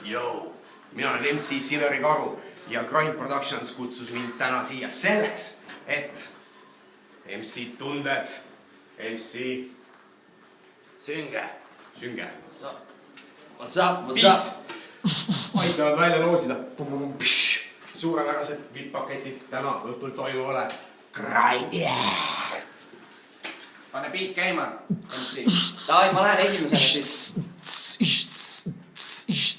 Joo, mina olen MC Silveri Karu ja Grind Productions kutsus mind täna siia selleks, et MC tunded, MC Sünge. What's up? Aitavad välja loosida. Suurepärased vippaketid täna õhtul toimuvale Grindi. Pane beat käima, MC. Davai, ma lähen esimesena siis.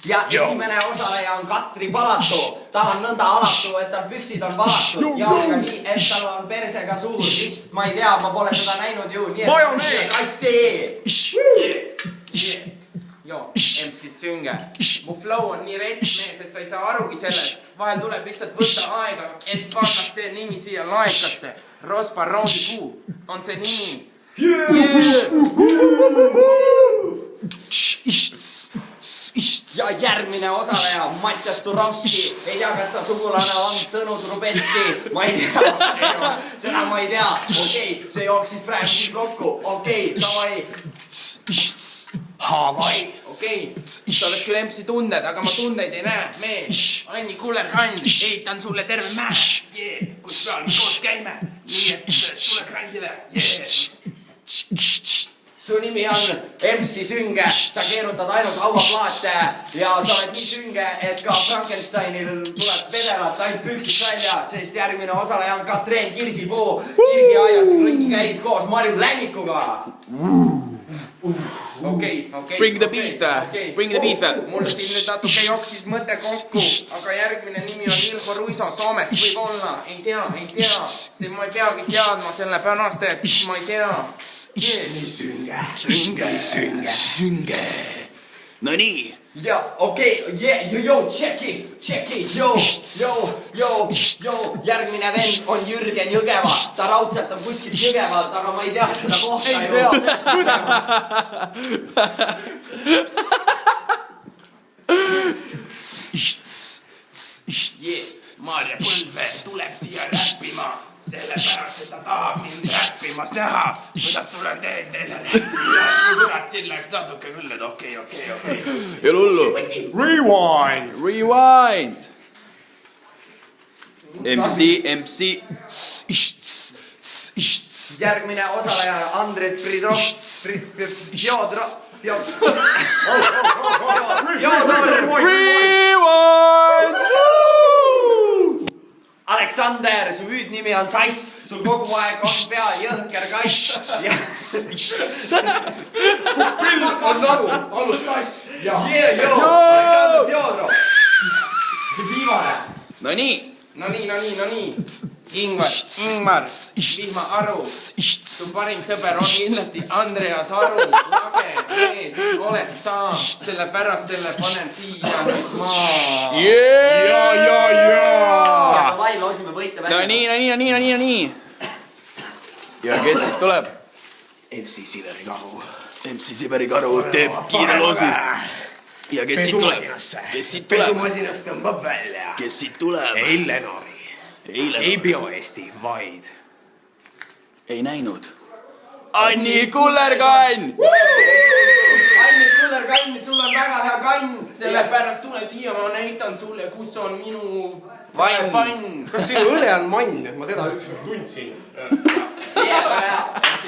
Ja esimene osaleja on Katri Palatu. Ta on nõnda alatu, et tal püksid on valatud. Ja ka nii, et tal on persega suur. Vist ma ei tea, ma pole seda näinud ju. Joo, MC Sünge. Mu flow on nii rets mees, et sa ei saa arugi sellest. Vahel tuleb lihtsalt võtta aega, et panna see nimi siia laekasse. Rospa Roosipuu on see nimi. Ja järgmine osaleja on Matjas Turovski. Ei tea, kas ta sugulane on Tõnu Trubetski. Ma ei tea. Seda ma ei tea. Okei, see jooksis praegu siin kokku. Okei, davai. Okei, sa oled küll MC tunded, aga ma tundeid ei näe. Mees, Anni Kullerkand, ehitan sulle terve mäe. Kus peal me koos käime? Nii et tule grindile. Su nimi on MC Sünge, sa keerutad ainult hauaplaate ja sa oled nii sünge, et ka Frankensteinil tuleb vedelat ainult püksid välja, sest järgmine osaleja on Katreen Kirsipuu. Kirsiaias ringi käis koos Marju Lännikuga. Okei. Bring the beat. Mulle siin nüüd natuke jooksis mõte kokku, aga järgmine nimi on Ilho Ruiso Soomest võib-olla. Ei tea. See ma ei peagi teadma selle pärast, et ma ei tea. Sünge. No nii. Ja okei, check it, järgmine vend on Jürgen Jõgeva. Ta raudselt on kuskilt Jõgevalt, aga ma ei tea seda kohta ju. Maarja Põldvee tuleb siia räppima, sellepärast, et ta tahab mind räppimas näha. Kuidas tulen teen teile räppima? Kurat, siin läks natuke küll, et okei. Ei ole hullu. Rewind. MC. Järgmine osaleja on Andres Aleksander, su hüüdnimi on Sass, sul kogu aeg on peal jõhker kass. Pill on nagu, alus tass. Aleksander Fjodrov. Viimane. No nii. Ingmar, Vihma Aru. Su parim sõber on kindlasti Andreas Aru. Lage, mees, oled sa. Sellepärast selle panen siia maa. Ja davai, loosime võite välja. No nii. Ja kes siit tuleb? MC Silveri Karu. MC Silveri Karu teeb kiire loosi. Ja kes siit tuleb? Pesumasinast tõmbab välja. Kes siit tuleb? Ei Lenori. Ei Bio-Eesti, vaid ei näinud. Anni Kullerkann! Anni Kullerkann, sul on väga hea kann. Sellepärast tule siia, ma näitan sulle, kus on minu pann. Kas sinu õde on mann? Ma teda ükskord tundsin.